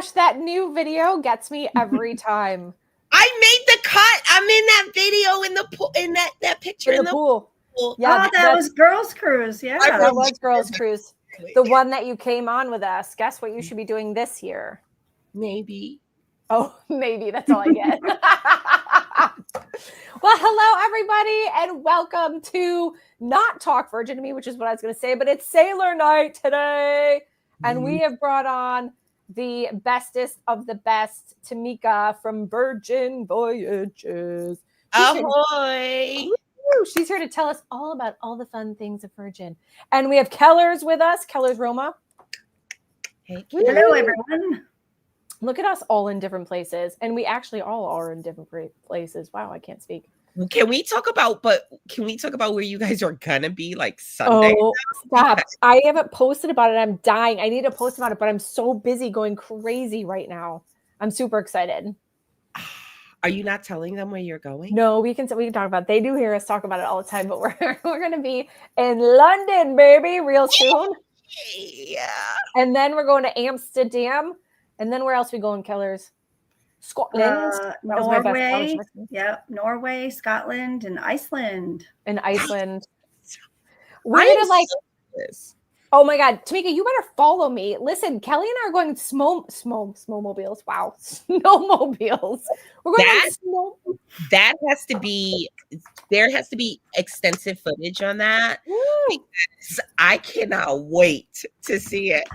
gosh, that new video gets me every time. I made the cut. I'm in that video in the pool, in that picture in the pool. Yeah, that was Girls Cruise. Yeah, that was Girls Cruise. The one that you came on with us. Guess what you should be doing this year? Maybe. Oh, maybe. That's all I get. Well, hello, everybody, and welcome to not Talk Virgin to Me, which is what I was going to say, but it's Sailor Night today. And we have brought on the bestest of the best, Tamika from Virgin Voyages. Ahoy! She's here to tell us all about all the fun things of Virgin. And we have Kellers with us. Kellers Roma. Hey, hello, everyone. Look at us all in different places. And we actually all are in different places. Wow, I can't speak. Can we talk about where you guys are gonna be like Sunday? Oh, stop. I haven't posted about it. I'm dying. I need to post about it, but I'm so busy going crazy right now. I'm super excited. Are you not telling them where you're going? No, we can talk about it. They do hear us talk about it all the time, but we're going to be in London, baby, real soon. Yeah. And then we're going to Amsterdam. And then where else we going, Kellers? Scotland. Norway. Yeah, Norway, Scotland, and Iceland. We're going to like this. Oh my God, Tamika, you better follow me. Listen, Kelly and I are going snowmobiles. Wow, snowmobiles. We're going on snow. That has to be. There has to be extensive footage on that because I cannot wait to see it.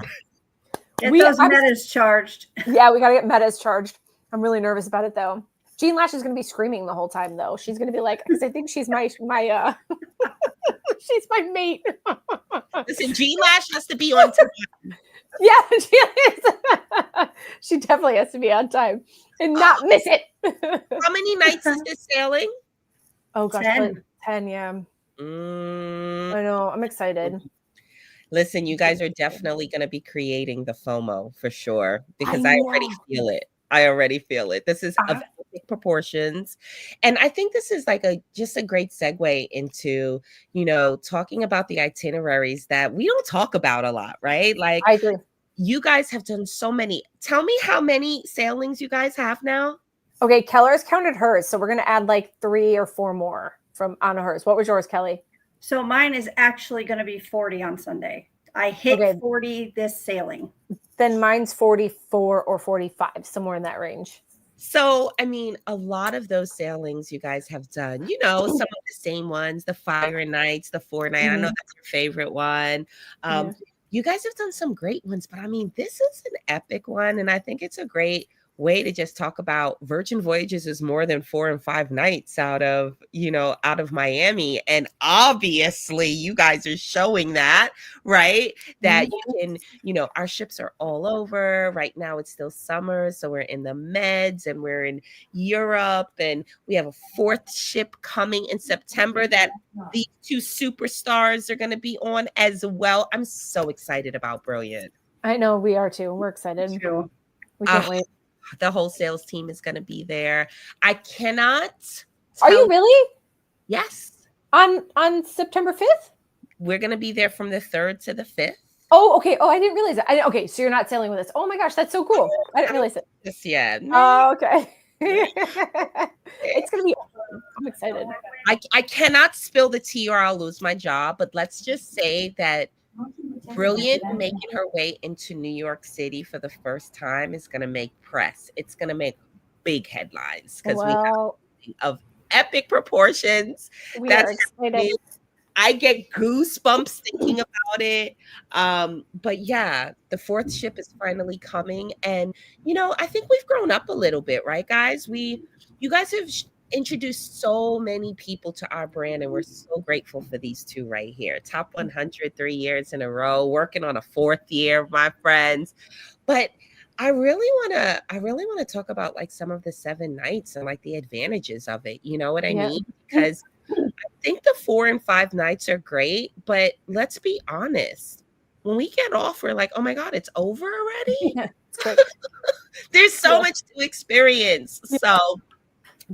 Get those metas charged. Yeah, we got to get metas charged. I'm really nervous about it though. Jean Lash is going to be screaming the whole time though. She's going to be like, because I think she's my she's my mate. Listen, Jean Lash has to be on time. Yeah, she definitely has to be on time and not miss it. How many nights is this sailing? Oh gosh, 10, yeah. I know. I'm excited. Listen, you guys are definitely going to be creating the FOMO for sure because I already feel it. This is of epic proportions. And I think this is like just a great segue into, talking about the itineraries that we don't talk about a lot, right? Like, I agree. You guys have done so many. Tell me how many sailings you guys have now. Okay, Keller's counted hers. So we're going to add like 3 or 4 more on hers. What was yours, Kelly? So mine is actually going to be 40 on Sunday. I hit 40 this sailing. Then mine's 44 or 45, somewhere in that range. So, I mean, a lot of those sailings you guys have done, some of the same ones, the Fire Nights, the 4 Night. I know that's your favorite one. You guys have done some great ones, but I mean, this is an epic one. And I think it's a great way to just talk about Virgin Voyages is more than 4 and 5 nights out of Miami. And obviously you guys are showing that, right? That you can, our ships are all over right now. It's still summer. So we're in the Meds and we're in Europe and we have a 4th ship coming in September that these 2 superstars are going to be on as well. I'm so excited about Brilliant. I know we are too. We're excited. We can't wait. The whole sales team is going to be there. I cannot. Are you really? Yes. On September 5th? We're going to be there from the 3rd to the 5th. Oh, okay. Oh, I didn't realize that. Okay, so you're not sailing with us. Oh my gosh, that's so cool. I didn't realize it. Just yet. Oh, okay. It's going to be awesome. I'm excited. I cannot spill the tea or I'll lose my job, but let's just say that Brilliant making her way into New York City for the first time is going to make press. It's going to make big headlines because we have something of epic proportions. That's excited. I get goosebumps thinking about it. But yeah, the 4th ship is finally coming. And, I think we've grown up a little bit, right, guys? You guys have introduced so many people to our brand, and we're so grateful for these 2 right here. Top 100 3 years in a row, working on a 4th year, my friends. But I really want to talk about like some of the 7 nights and like the advantages of it. You know what I mean? Because I think the 4 and 5 nights are great, but let's be honest. When we get off, we're like, oh my God, it's over already. Yeah, there's so much to experience. So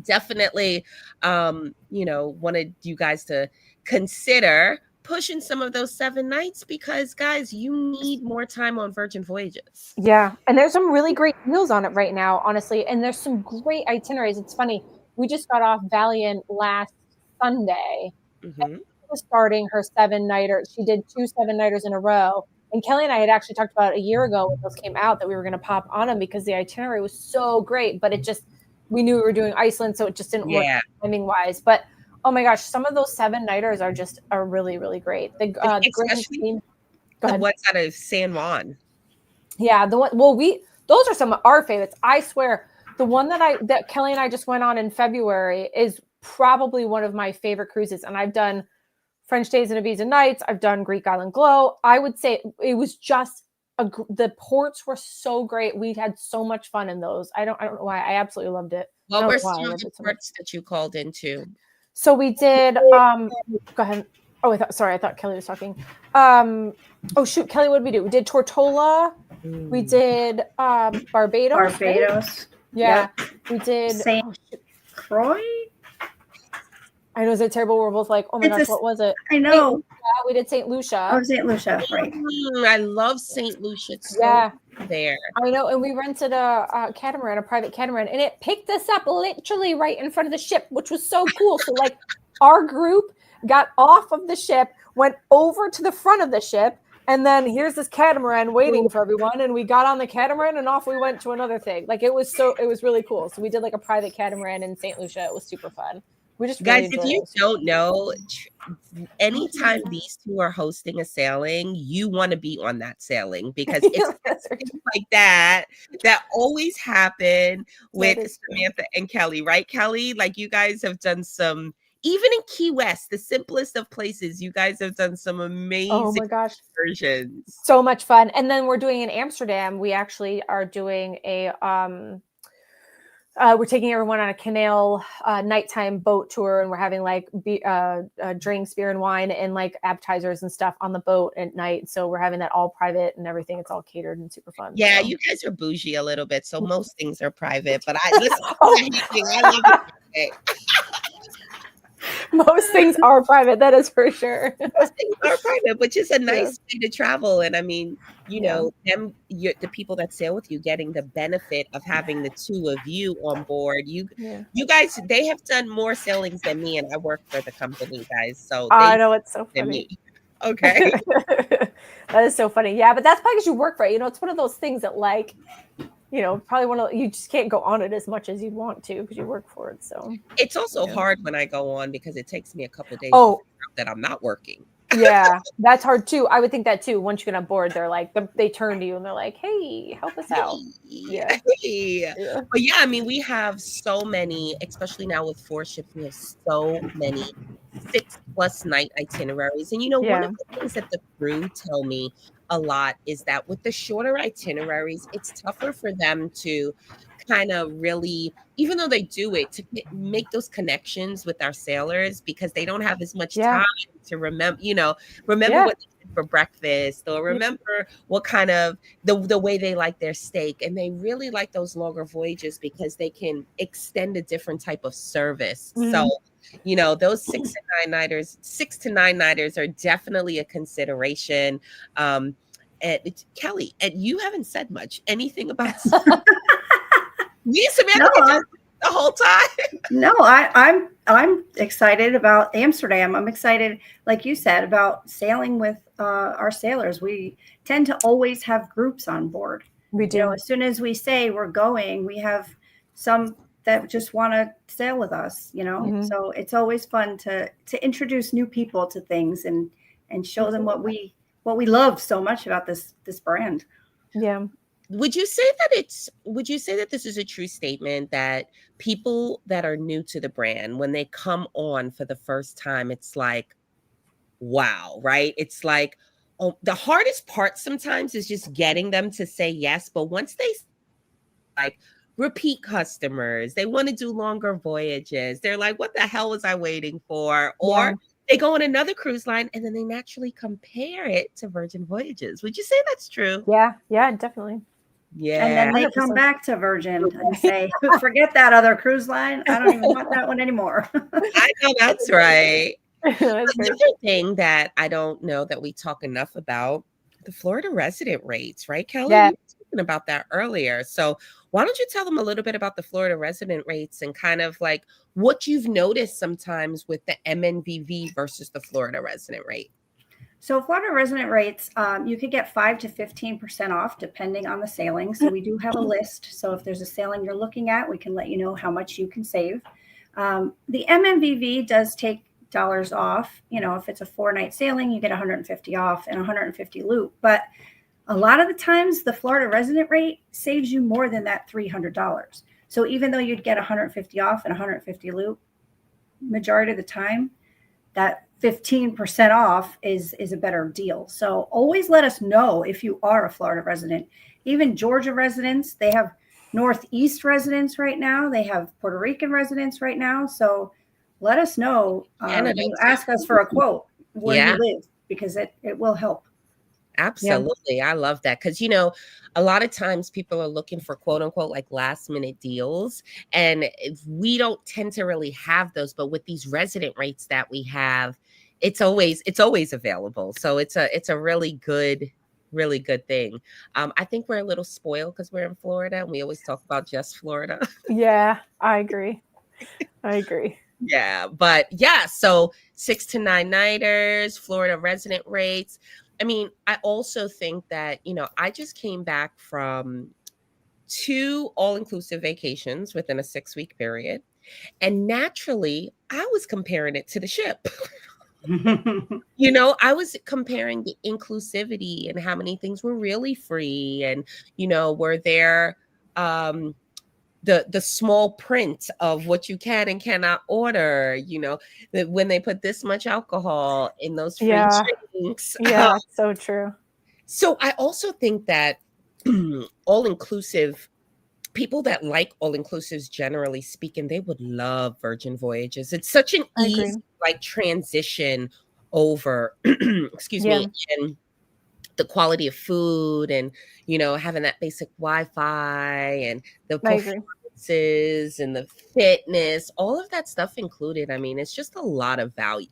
definitely, wanted you guys to consider pushing some of those 7 nights because, guys, you need more time on Virgin Voyages. Yeah, and there's some really great deals on it right now, honestly, and there's some great itineraries. It's funny, we just got off Valiant last Sunday. Mm-hmm. Was starting her 7-nighter. She did 2 7-nighters in a row. And Kelly and I had actually talked about a year ago when those came out that we were going to pop on them because the itinerary was so great, but it just, we knew we were doing Iceland, so it just didn't work timing wise. But oh my gosh, some of those 7-nighters are really, really great. The Especially the ones out of San Juan. Yeah, the one. Well, those are some of our favorites. I swear, the one that Kelly and I just went on in February is probably one of my favorite cruises, and I've done French Days and Ibiza Nights. I've done Greek Island Glow. I would say it was just the ports were so great. We had so much fun in those. I don't know why. I absolutely loved it. What were some of the ports that you called into? So we did. Go ahead. Oh, I thought Kelly was talking. Oh shoot, Kelly, what did we do? We did Tortola. We did Barbados. Barbados. Yeah. Yep. We did St. Croix. I know, is it terrible? We're both like, oh my gosh, what was it? I know. We did St. Lucia. Oh, St. Lucia, right. I love St. Lucia. It's there. I know, and we rented a catamaran, a private catamaran, and it picked us up literally right in front of the ship, which was so cool. So like our group got off of the ship, went over to the front of the ship, and then here's this catamaran waiting for everyone, and we got on the catamaran and off we went to another thing. Like it was really cool. So we did like a private catamaran in St. Lucia. It was super fun. We just guys, if you don't know, anytime these two are hosting a sailing, you want to be on that sailing because it's things like that always happen with Samantha and Kelly, right? Kelly, like you guys have done some, even in Key West, the simplest of places, you guys have done some amazing versions. So much fun. And then we're doing in Amsterdam, we actually are doing a we're taking everyone on a canal nighttime boat tour, and we're having like drinks, beer and wine, and like appetizers and stuff on the boat at night. So we're having that all private and everything. It's all catered and super fun. Yeah, so. You guys are bougie a little bit, so most things are private. But I love it. Most things are private, that is for sure. Most things are private, which is a nice way to travel. And I mean, you know, the people that sail with you getting the benefit of having the two of you on board. You guys, they have done more sailings than me, and I work for the company, guys. So I know, it's so funny. Okay. That is so funny. Yeah, but that's probably because you work for it. You know, it's one of those things that like, you know, probably you just can't go on it as much as you'd want to because you work for it. So it's also hard when I go on because it takes me a couple of days that I'm not working. Yeah, that's hard too. I would think that too. Once you get on board, they're like, they turn to you and they're like, hey, help us out. Yeah. But yeah, I mean, we have so many, especially now with 4 ships, we have so many 6+ night itineraries. And you know, one of the things that the crew tell me a lot is that with the shorter itineraries, it's tougher for them to kind of really, even though they do it, to make those connections with our sailors because they don't have as much time to remember what they did for breakfast or remember what kind of the way they like their steak. And they really like those longer voyages because they can extend a different type of service. So you know, those 6 to 9 nighters are definitely a consideration. And Kelly, and you haven't said much. Anything about me, Samantha, the whole time? No, I'm excited about Amsterdam. I'm excited, like you said, about sailing with our sailors. We tend to always have groups on board. We do. You know, as soon as we say we're going, we have some that just want to sail with us, you know. So it's always fun to introduce new people to things and show them what we love so much about this brand. Yeah. Would you say that this is a true statement that people that are new to the brand, when they come on for the first time, it's like, wow, right? It's like, oh, the hardest part sometimes is just getting them to say yes. But once they like repeat customers, they want to do longer voyages. They're like, what the hell was I waiting for? Or they go on another cruise line and then they naturally compare it to Virgin Voyages. Would you say that's true? Yeah, definitely. Yeah. And then they 100%. Come back to Virgin and say, forget that other cruise line. I don't even want that one anymore. I know that's right. That's very Another thing that I don't know that we talk enough about, the Florida resident rates, right, Kelly? Yeah. We were talking about that earlier. So why don't you tell them a little bit about the Florida resident rates and kind of like what you've noticed sometimes with the MNVV versus the Florida resident rate? So Florida resident rates, you could get 5 to 15% off depending on the sailing. So we do have a list. So if there's a sailing you're looking at, we can let you know how much you can save. The MMVV does take dollars off. You know, if it's a 4-night sailing, you get 150 off and 150 loop. But a lot of the times, the Florida resident rate saves you more than that $300. So even though you'd get 150 off and 150 loop, majority of the time, that 15% off is a better deal. So always let us know if you are a Florida resident. Even Georgia residents, they have Northeast residents right now. They have Puerto Rican residents right now. So let us know when you ask us for a quote where you live, because it will help. Absolutely. Yeah. I love that. Because, you know, a lot of times people are looking for quote unquote like last minute deals. And we don't tend to really have those. But with these resident rates that we have, it's always available. So it's a really good thing. I think we're a little spoiled because we're in Florida and we always talk about just Florida. Yeah, I agree. Yeah, but yeah, so 6 to 9 nighters, Florida resident rates. I mean, I also think that, you know, I just came back from 2 all-inclusive vacations within a 6-week period. And naturally, I was comparing it to the ship. You know, I was comparing the inclusivity and how many things were really free. And, you know, were there the small print of what you can and cannot order, you know, that when they put this much alcohol in those free drinks. Yeah, so true. So I also think that all-inclusive, people that like all-inclusives, generally speaking, they would love Virgin Voyages. It's such an easy like transition over, excuse me, and the quality of food and, you know, having that basic Wi-Fi and the performances and the fitness, all of that stuff included. I mean, it's just a lot of value.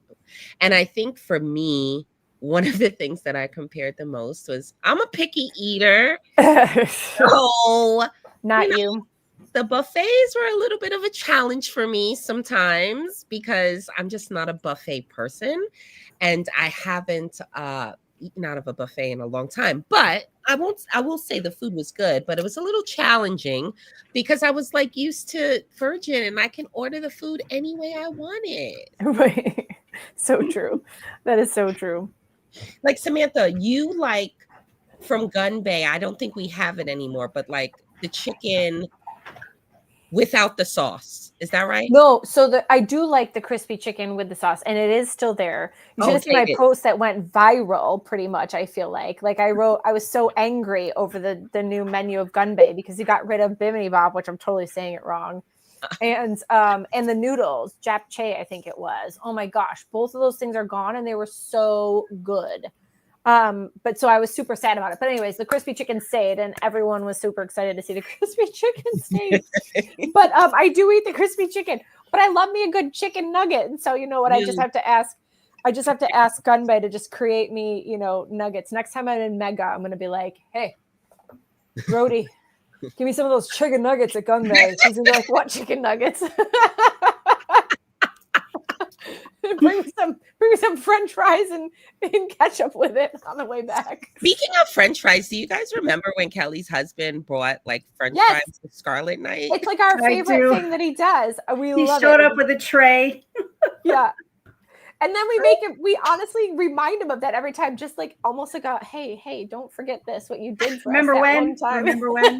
And I think for me, one of the things that I compared the most was I'm a picky eater. So, not you. The buffets were a little bit of a challenge for me sometimes because I'm just not a buffet person. And I haven't eaten out of a buffet in a long time. But I will say the food was good, but it was a little challenging because I was like used to Virgin and I can order the food any way I want it. Right. So true. That is so true. Like Samantha, you like from Gun Bay, I don't think we have it anymore, but like the chicken without the sauce. Is that right? No, so I do like the crispy chicken with the sauce, and it is still there. You should have seen my post that went viral pretty much, I feel like. Like I was so angry over the new menu of Gun Bay because you got rid of Bimini Bob, which I'm totally saying it wrong. And the noodles, japchae, I think it was. Oh my gosh, both of those things are gone and they were so good. But so I was super sad about it. But anyways, the crispy chicken stayed and everyone was super excited to see the crispy chicken stay. But I do eat the crispy chicken, but I love me a good chicken nugget. And so you know what, I just have to ask Gun Bay to just create me, you know, nuggets. Next time I'm in Mega, I'm gonna be like, hey, Brody, give me some of those chicken nuggets at Gun Bay. He's gonna be like, what chicken nuggets? bring me some French fries and ketchup with it on the way back. Speaking of French fries, do you guys remember when Kelly's husband brought like French fries to Scarlet Night? It's like our favorite thing that he does. He showed up with a tray. Yeah. And then we honestly remind him of that every time, just like almost like a, hey, don't forget this, what you did for us that one time. Remember when?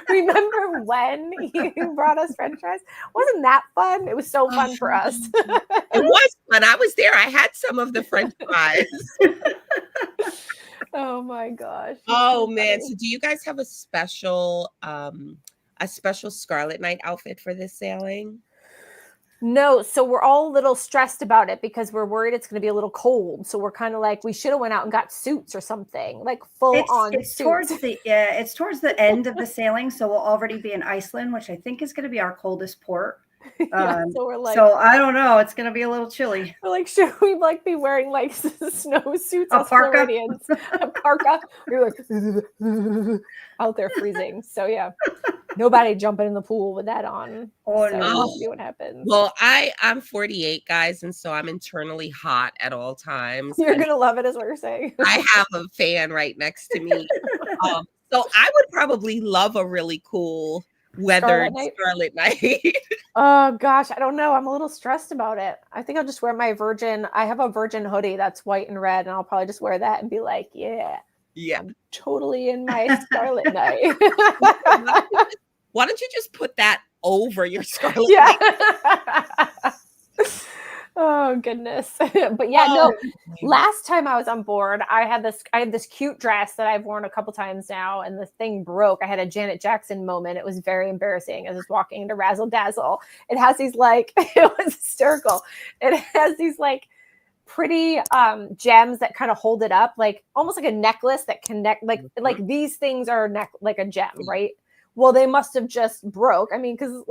Remember when you brought us French fries? Wasn't that fun? It was so fun for us. It was fun. I was there. I had some of the French fries. Oh my gosh. Oh man. So do you guys have a special Scarlet Night outfit for this sailing? No, so we're all a little stressed about it because we're worried it's going to be a little cold. So we're kind of like, we should have went out and got suits or something, like full on suits. It's towards the end of the sailing, so we'll already be in Iceland, which I think is going to be our coldest port. So we're like, so I don't know. It's going to be a little chilly. we're like, should we like be wearing like snowsuits A as parka? Floridians? A parka. We're like out there freezing. So yeah, nobody jumping in the pool with that on. Oh, so no. we'll see what happens. Well, I'm 48, guys, and so I'm internally hot at all times. You're and gonna love it, is what you're saying. I have a fan right next to me. So I would probably love a really cool weathered Scarlet Night. Oh gosh, I don't know. I'm a little stressed about it. I think I'll just wear my Virgin. I have a Virgin hoodie that's white and red, and I'll probably just wear that and be like, yeah, I'm totally in my Scarlet Night. Why don't you just put that over your Scarlet Night? Oh goodness. But yeah, no, last time I was on board, I had this cute dress that I've worn a couple times now, and the thing broke. I had a Janet Jackson moment. It was very embarrassing. I was walking into Razzle Dazzle. It has these like, it was hysterical. It has these like pretty gems that kind of hold it up, like almost like a necklace that connect, like these things are like a gem, right? Well, they must have just broke. I mean, because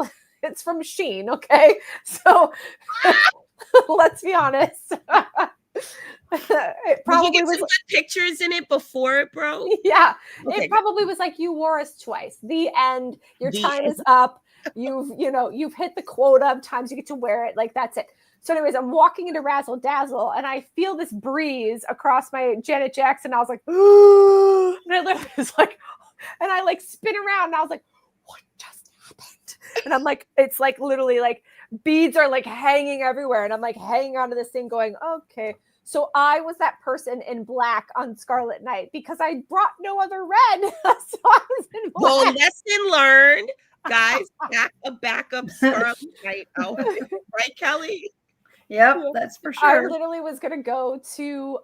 it's from Shein, okay? So let's be honest. It probably Did you get some good pictures in it before it broke? Yeah. Okay, it probably was like, you wore us twice. The end. Your time is up. You've hit the quota of times you get to wear it. Like, that's it. So anyways, I'm walking into Razzle Dazzle and I feel this breeze across my Janet Jackson. I was like, ooh, and I literally was like, and I like spin around and I was like, what just happened? And I'm like, it's like literally like beads are like hanging everywhere. And I'm like hanging onto this thing going, okay. So I was that person in black on Scarlet Night because I brought no other red. So I was in black. Well, lesson learned, guys. A backup Scarlet Night outfit, right, Kelly? Yep, that's for sure. I literally was gonna go to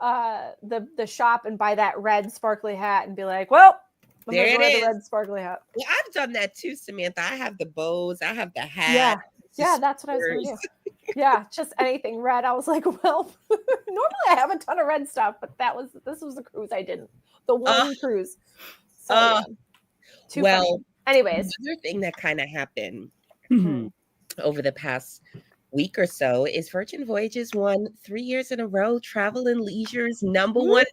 the shop and buy that red sparkly hat and be like, well, there it is. The red sparkly hat. Well, I've done that too, Samantha. I have the bows, I have the hat. Yeah, that's what I was gonna do. Yeah, just anything red. I was like, well, normally I have a ton of red stuff, but this was the cruise I didn't. The one cruise. So, well, funny. Anyways, another thing that kind of happened over the past week or so is Virgin Voyages won 3 years in a row Travel and Leisure's #1.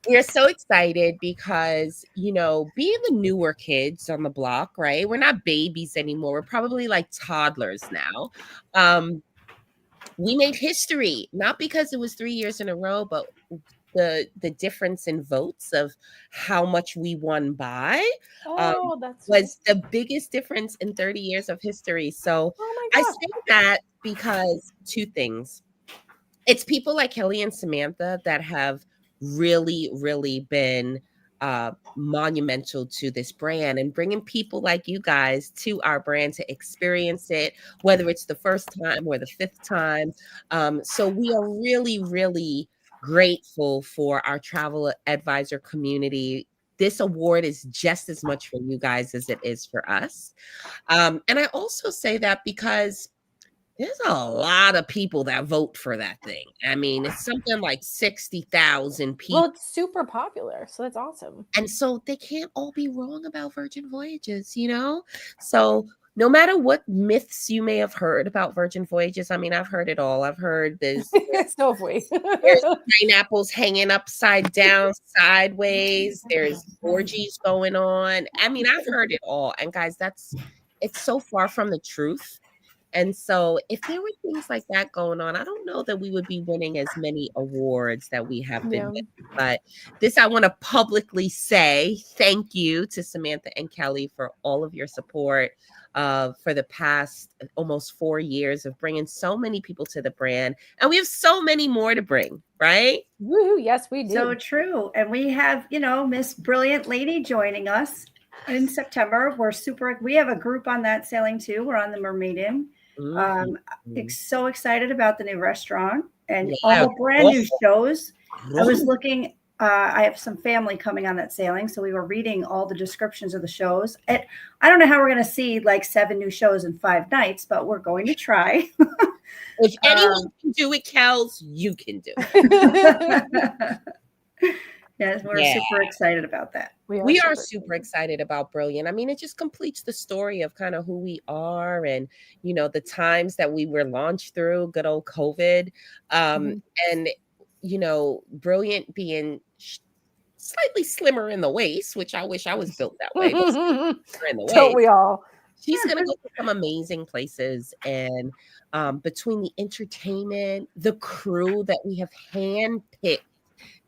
We're so excited because, being the newer kids on the block, right? We're not babies anymore. We're probably like toddlers now. We made history, not because it was 3 years in a row, but the difference in votes of how much we won by was the biggest difference in 30 years of history. So I say that because two things. It's people like Kelly and Samantha that have really, really been monumental to this brand and bringing people like you guys to our brand to experience it, whether it's the first time or the fifth time. So we are really, really grateful for our travel advisor community. This award is just as much for you guys as it is for us. And I also say that because there's a lot of people that vote for that thing. I mean, it's something like 60,000 people. Well, it's super popular, so that's awesome. And so they can't all be wrong about Virgin Voyages, So no matter what myths you may have heard about Virgin Voyages, I mean, I've heard it all. I've heard there's pineapples hanging upside down, sideways. There's orgies going on. I mean, I've heard it all. And guys, it's so far from the truth. And so if there were things like that going on, I don't know that we would be winning as many awards that we have been winning. But I want to publicly say thank you to Samantha and Kelly for all of your support for the past almost 4 years of bringing so many people to the brand. And we have so many more to bring, right? Woo-hoo, yes, we do. So true. And we have, Miss Brilliant Lady joining us in September. We have a group on that sailing too. We're on the Mermaiden. So excited about the new restaurant and all the brand new shows. I was looking, I have some family coming on that sailing, so we were reading all the descriptions of the shows. I don't know how we're going to see like 7 new shows in 5 nights, but we're going to try. If anyone can do it, Kels, you can do it. Yes, we're Yeah. super excited about that. We are super excited about Brilliant. I mean, it just completes the story of kind of who we are and, you know, the times that we were launched through, good old COVID. And, you know, Brilliant being slightly slimmer in the waist, which I wish I was built that way, but slimmer in the Don't waist. we all? She's going to go to some amazing places. And between the entertainment, the crew that we have handpicked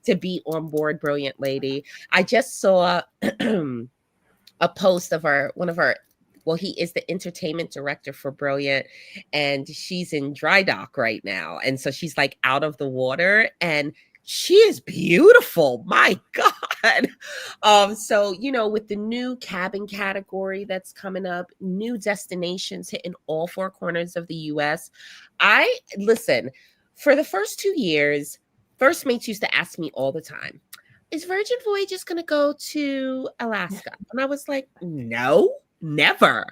to be on board Brilliant Lady. I just saw a post of one of our, well, he is the entertainment director for Brilliant, and she's in dry dock right now. And so she's like out of the water, and she is beautiful. My God. So, you know, with the new cabin category that's coming up, new destinations hitting all four corners of the US. Listen, for the first 2 years, first mates used to ask me all the time, is Virgin Voyages going to go to Alaska? And I was like, no, never.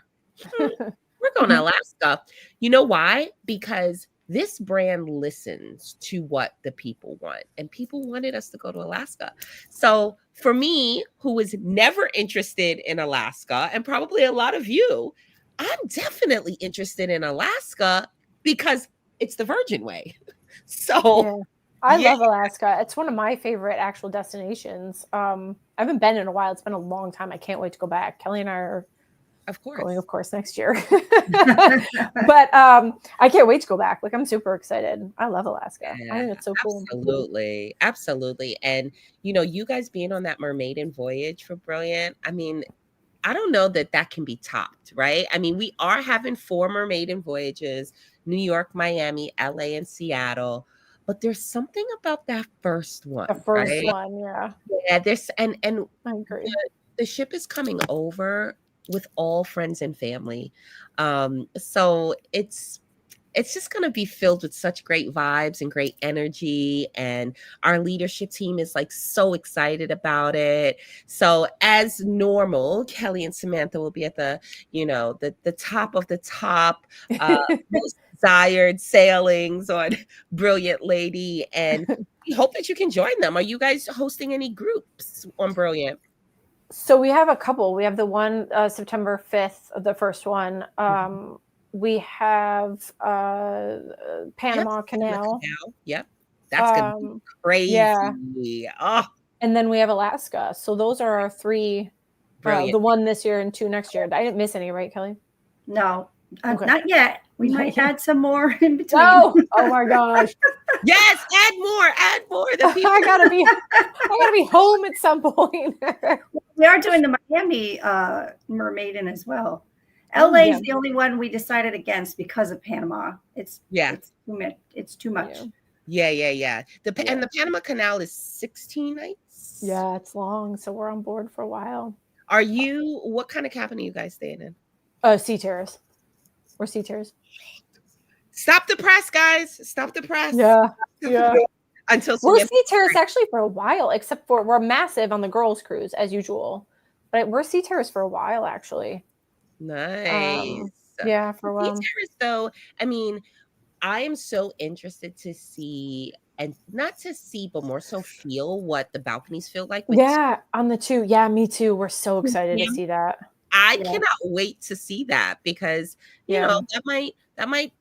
We're going to Alaska. You know why? Because this brand listens to what the people want, and people wanted us to go to Alaska. So for me, who was never interested in Alaska, and probably a lot of you, I'm definitely interested in Alaska because it's the Virgin way. So yeah. I love Alaska. It's one of my favorite actual destinations. I haven't been in a while. It's been a long time. I can't wait to go back. Kelly and I are going, of course, next year. But I can't wait to go back. Like, I'm super excited. I love Alaska. Yeah, I think it's so cool. Absolutely. Absolutely. And, you know, you guys being on that Mermaiden voyage for Brilliant, I mean, I don't know that can be topped, right? I mean, we are having 4 Mermaiden voyages, New York, Miami, LA, and Seattle. But there's something about that first one. The first right? one, yeah. Yeah, and I agree. the ship is coming over with all friends and family. So it's just going to be filled with such great vibes and great energy. And our leadership team is like so excited about it. So as normal, Kelly and Samantha will be at the, you know, the top of the top, most desired sailings on Brilliant Lady. And we hope that you can join them. Are you guys hosting any groups on Brilliant? So we have a couple. We have the one September 5th, the first one. We have Panama Canal. Yep. That's going to be crazy. Yeah. Oh. And then we have Alaska. So those are our 3. The one this year and 2 next year. I didn't miss any, right, Kelly? No, not yet. We might add some more in between. Oh my gosh. Yes, add more. I gotta be home at some point. We are doing the Miami Mermaiden as well. LA is the only one we decided against because of Panama. It's too much. Yeah. And the Panama Canal is 16 nights. Yeah, it's long, so we're on board for a while. What kind of cabin are you guys staying in? Sea Terrace. We're Sea Terrace. Stop the press, guys. Stop the press. Yeah. Until we're Sea Terrace actually for a while, except for we're massive on the girls' cruise as usual. But we're Sea Terrace for a while, actually. Nice. Yeah, for a while. Sea Terrace, though, I mean, I am so interested to see, and not to see, but more so feel what the balconies feel like. On the 2. Yeah, me too. We're so excited to see that. I cannot wait to see that because, you know, that might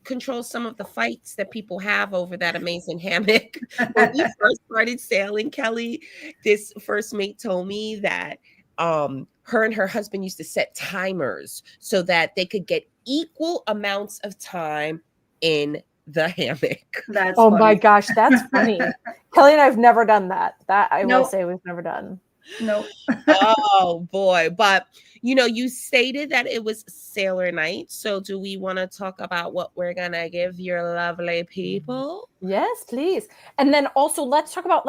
control some of the fights that people have over that amazing hammock. When we first started sailing, Kelly, this first mate told me that her and her husband used to set timers so that they could get equal amounts of time in the hammock. That's funny. My gosh, that's funny. Kelly and I have never done that. That I will say we've never done. Nope. Oh boy. But you know, you stated that it was sailor night. So do we want to talk about what we're gonna give your lovely people? Yes, please. And then also let's talk about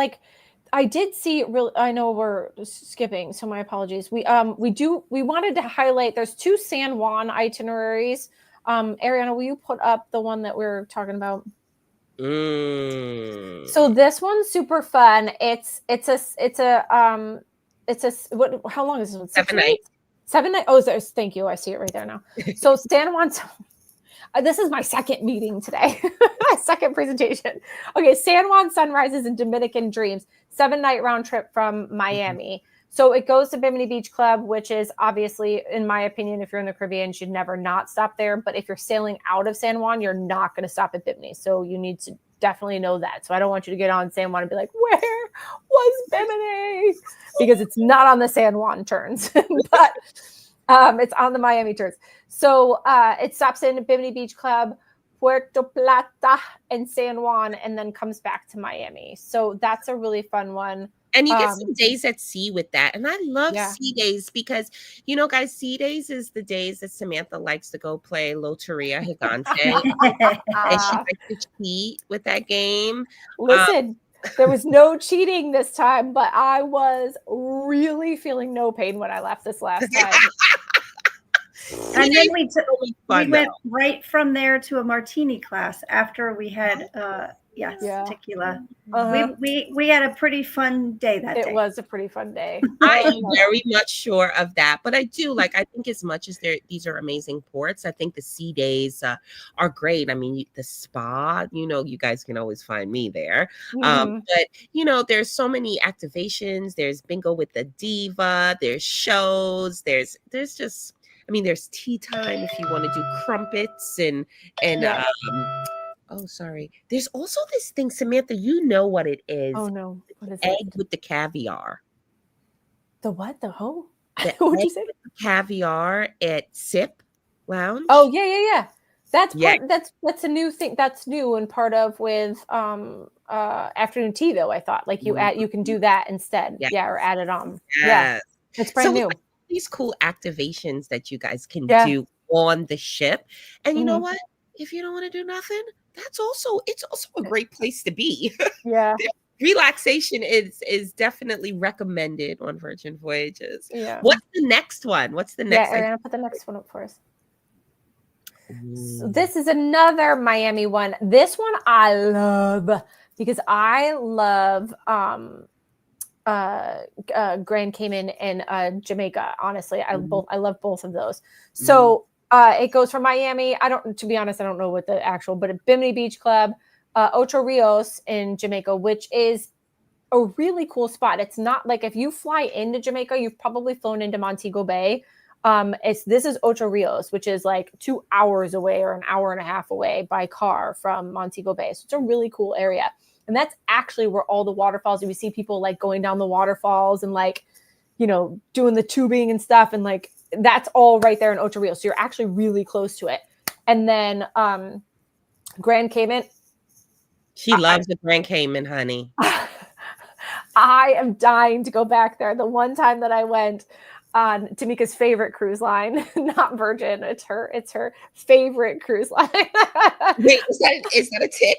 I did see I know we're skipping, so my apologies. We wanted to highlight there's 2 San Juan itineraries. Ariana, will you put up the one that we're talking about? So this one's super fun. How long is it? 7 nights. 7 nights. Oh, thank you. I see it right there now. So San Juan This is my second meeting today. My second presentation. Okay, San Juan Sunrises and Dominican Dreams, 7-night round trip from Miami. So it goes to Bimini Beach Club, which is obviously, in my opinion, if you're in the Caribbean, you should never not stop there. But if you're sailing out of San Juan, you're not going to stop at Bimini. So you need to definitely know that. So I don't want you to get on San Juan and be like, where was Bimini? Because it's not on the San Juan turns, but it's on the Miami turns. So it stops in Bimini Beach Club, Puerto Plata, and San Juan, and then comes back to Miami. So that's a really fun one. And you get some days at sea with that. And I love sea days because, you know, guys, sea days is the days that Samantha likes to go play Loteria Gigante. And she likes to cheat with that game. Listen, there was no cheating this time, but I was really feeling no pain when I left this last time. And then we went right from there to a martini class after we had tequila. We had a pretty fun day that day. It was a pretty fun day. I am very much sure of that, but I do I think as much as these are amazing ports, I think the sea days are great. I mean, the spa, you know, you guys can always find me there. But you know, there's so many activations. There's bingo with the diva. There's shows. There's just. I mean, there's tea time if you want to do crumpets and oh, sorry. There's also this thing, Samantha, you know what it is. Oh, no. What is egg it? with the caviar. The what? The who? What'd you say? Caviar at Sip Lounge. Oh, yeah. That's a new thing. That's new and part of with afternoon tea, though, I thought. Like you can do that instead. Yes. Yeah, or add it on. Yes. Yeah. It's brand new. These cool activations that you guys can do on the ship. And you know what? If you don't want to do nothing, it's also a great place to be. Yeah. Relaxation is definitely recommended on Virgin Voyages. Yeah. What's the next one? What's the next? Yeah, Ariana, put the next one up for us. So this is another Miami one. This one I love because I love Grand Cayman and Jamaica. Honestly, I love both of those. So it goes from Miami. To be honest, I don't know what the actual, but at Bimini Beach Club, Ocho Rios in Jamaica, which is a really cool spot. It's not like if you fly into Jamaica, you've probably flown into Montego Bay. This is Ocho Rios, which is like 2 hours away or an hour and a half away by car from Montego Bay. So it's a really cool area. And that's actually where all the waterfalls, we see people like going down the waterfalls and like, you know, doing the tubing and stuff. And like, that's all right there in Ocho Rios. So you're actually really close to it. And then Grand Cayman. She loves the Grand Cayman, honey. I am dying to go back there. The one time that I went on Tamika's favorite cruise line, not Virgin, it's her favorite cruise line. Wait, is that a tick?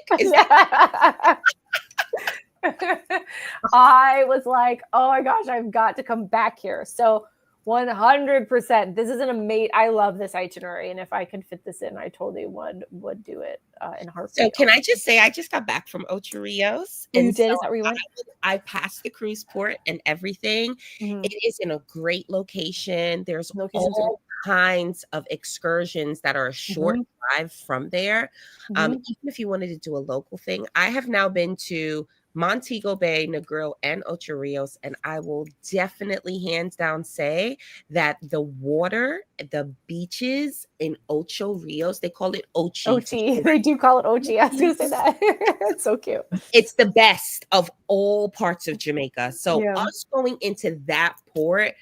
I was like, oh my gosh, I've got to come back here. So 100%. This is an amazing. I love this itinerary, and if I could fit this in, I totally would do it in a heartbeat. So can I just say, I just got back from Ocho Rios. And you did? Is that where you went? I passed the cruise port and everything. It is in a great location. There's all kinds of excursions that are a short drive from there. Even if you wanted to do a local thing, I have now been to Montego Bay, Negril, and Ocho Rios, and I will definitely hands down say that the water, the beaches in Ocho Rios, they call it Ochi. Ochi. They do call it Ochi. I was going to say that. It's so cute. It's the best of all parts of Jamaica. So us going into that port,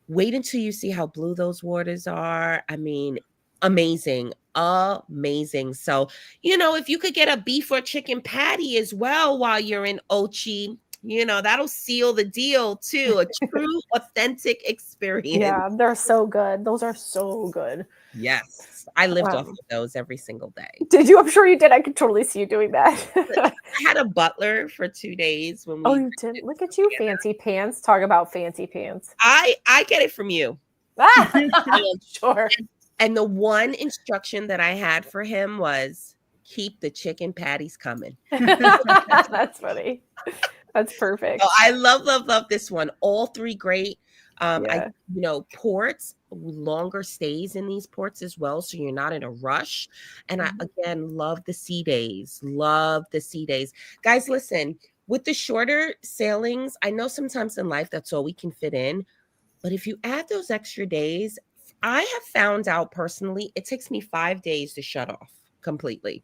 wait until you see how blue those waters are. I mean, amazing. So, you know, if you could get a beef or chicken patty as well while you're in Ochi, you know, that'll seal the deal too. A true, authentic experience. Yeah, they're so good. Those are so good. Yes. I lived off of those every single day. Did you? I'm sure you did. I could totally see you doing that. I had a butler for 2 days. When you did? Look at you, fancy pants. Talk about fancy pants. I get it from you. Sure. And the one instruction that I had for him was keep the chicken patties coming. That's funny. That's perfect. So I love this one. All 3 great. Ports, longer stays in these ports as well, so you're not in a rush. And I again love the sea days. Guys, listen, with the shorter sailings, I know sometimes in life that's all we can fit in, but if you add those extra days, I have found out personally, it takes me 5 days to shut off completely.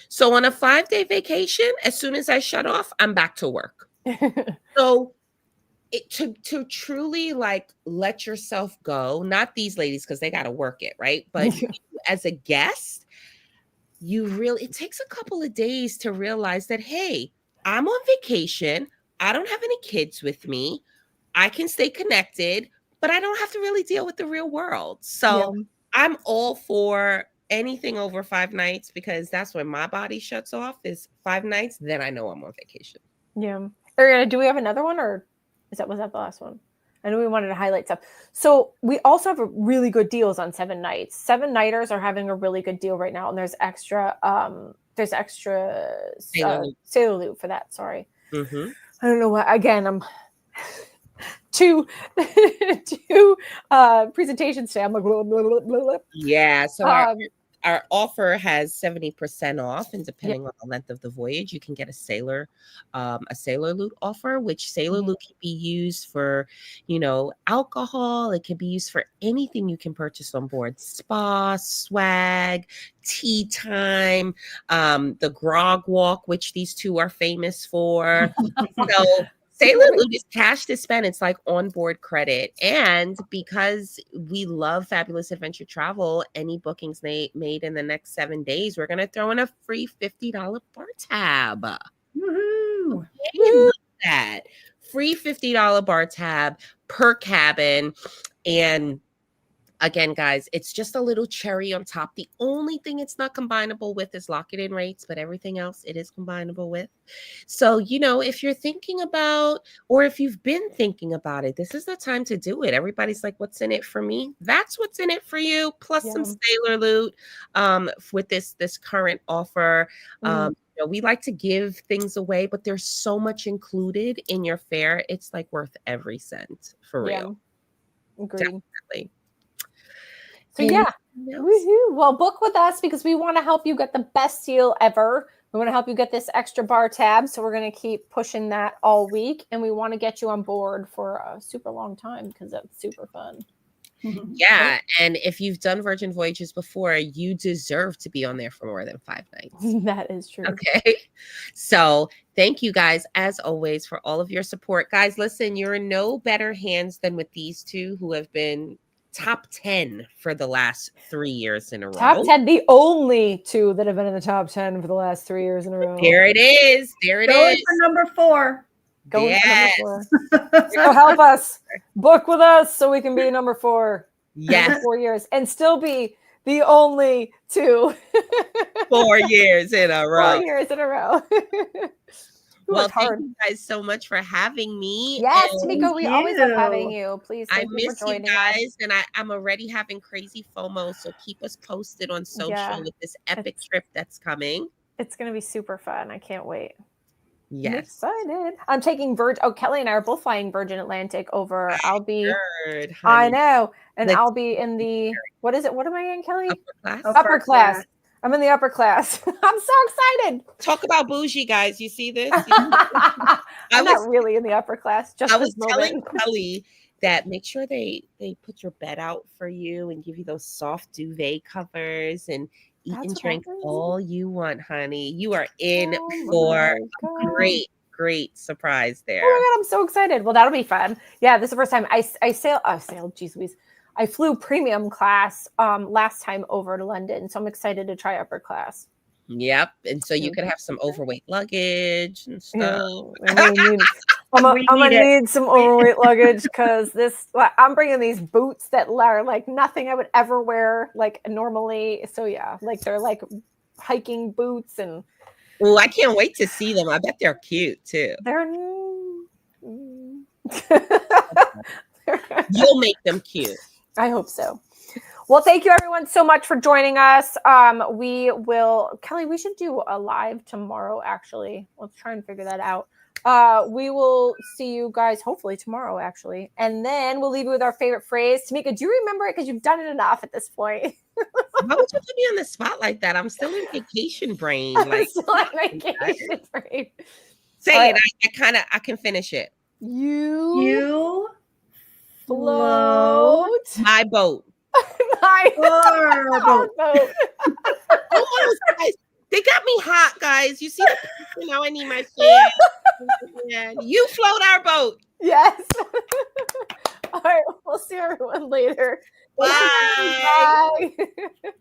So on a 5-day vacation, as soon as I shut off, I'm back to work. So to truly like let yourself go, not these ladies because they got to work it, right? But you, as a guest, it takes a couple of days to realize that, hey, I'm on vacation. I don't have any kids with me. I can stay connected, but I don't have to really deal with the real world. So I'm all for anything over 5 nights because that's when my body shuts off is 5 nights. Then I know I'm on vacation. Yeah. Ariana, do we have another one or was that the last one? I know we wanted to highlight stuff. So we also have really good deals on 7 nights. 7-nighters are having a really good deal right now. And there's extra Sailor Loop for that. Sorry. Mm-hmm. I don't know what, again, I'm two presentations today. I'm like, blah, blah, blah, blah. Yeah. So our offer has 70% off, and depending on the length of the voyage, you can get a Sailor Loot offer, which Sailor Loot can be used for, alcohol. It can be used for anything you can purchase on board: spa, swag, tea time, the grog walk, which these two are famous for. So Sailor Loot is cash to spend. It's like onboard credit. And because we love Fabulous Adventure Travel, any bookings made in the next 7 days, we're going to throw in a free $50 bar tab. Woohoo! Love that. Free $50 bar tab per cabin. And again, guys, it's just a little cherry on top. The only thing it's not combinable with is lock-it-in rates, but everything else it is combinable with. So, if you're thinking about, or if you've been thinking about it, this is the time to do it. Everybody's like, what's in it for me? That's what's in it for you, plus some Sailor Loot with this current offer. We like to give things away, but there's so much included in your fare. It's like worth every cent, for real. Agreed. Definitely. So woohoo. Well, book with us because we want to help you get the best deal ever. We want to help you get this extra bar tab. So we're going to keep pushing that all week. And we want to get you on board for a super long time because that's super fun. Yeah. And if you've done Virgin Voyages before, you deserve to be on there for more than 5 nights. That is true. Okay. So thank you guys, as always, for all of your support. Guys, listen, you're in no better hands than with these two who have been top 10 for the last 3 years in a row. Top 10, the only two that have been in the top 10 for the last 3 years in a row. There it is. Going for number 4. Going for number 4. So help us. Book with us so we can be number 4. Yes. 4 years and still be the only two. 4 years in a row. 4 years in a row. Well, thank you guys so much for having me. Yes, Tamiko, we always love having you. Please, I miss you guys, and I'm already having crazy FOMO, so keep us posted on social with this epic trip that's coming. It's going to be super fun. I can't wait. Yes. I'm excited. I'm taking Virgin. Oh, Kelly and I are both flying Virgin Atlantic over. I'll be. I know. And I'll be in the, what is it? What am I in, Kelly? Upper class. I'm in the upper class. I'm so excited. Talk about bougie, guys. You see this? I'm not really in the upper class. I was telling Kelly that make sure they put your bed out for you and give you those soft duvet covers and eat and drink all you want, honey. You are in for a great surprise there. Oh my God, I'm so excited. Well, that'll be fun. Yeah, this is the first time I flew premium class last time over to London, so I'm excited to try upper class. Yep, and so you could have some overweight luggage and stuff. I'm gonna need some overweight luggage because I'm bringing these boots that are like nothing I would ever wear like normally. So yeah, like they're like hiking boots and. Oh, I can't wait to see them. I bet they're cute too. You'll make them cute. I hope so. Well, thank you everyone so much for joining us. Kelly, we should do a live tomorrow, actually. Let's try and figure that out. We will see you guys hopefully tomorrow, actually. And then we'll leave you with our favorite phrase. Tamika, do you remember it? Because you've done it enough at this point. Why would you put me on the spot like that? I'm still in vacation brain. Like, still on vacation brain. Say it. I can finish it. You float my boat. my boat. Almost, guys. They got me hot, guys. You see the picture now? I need my fan. You float our boat. Yes. All right. We'll see everyone later. Bye. Bye.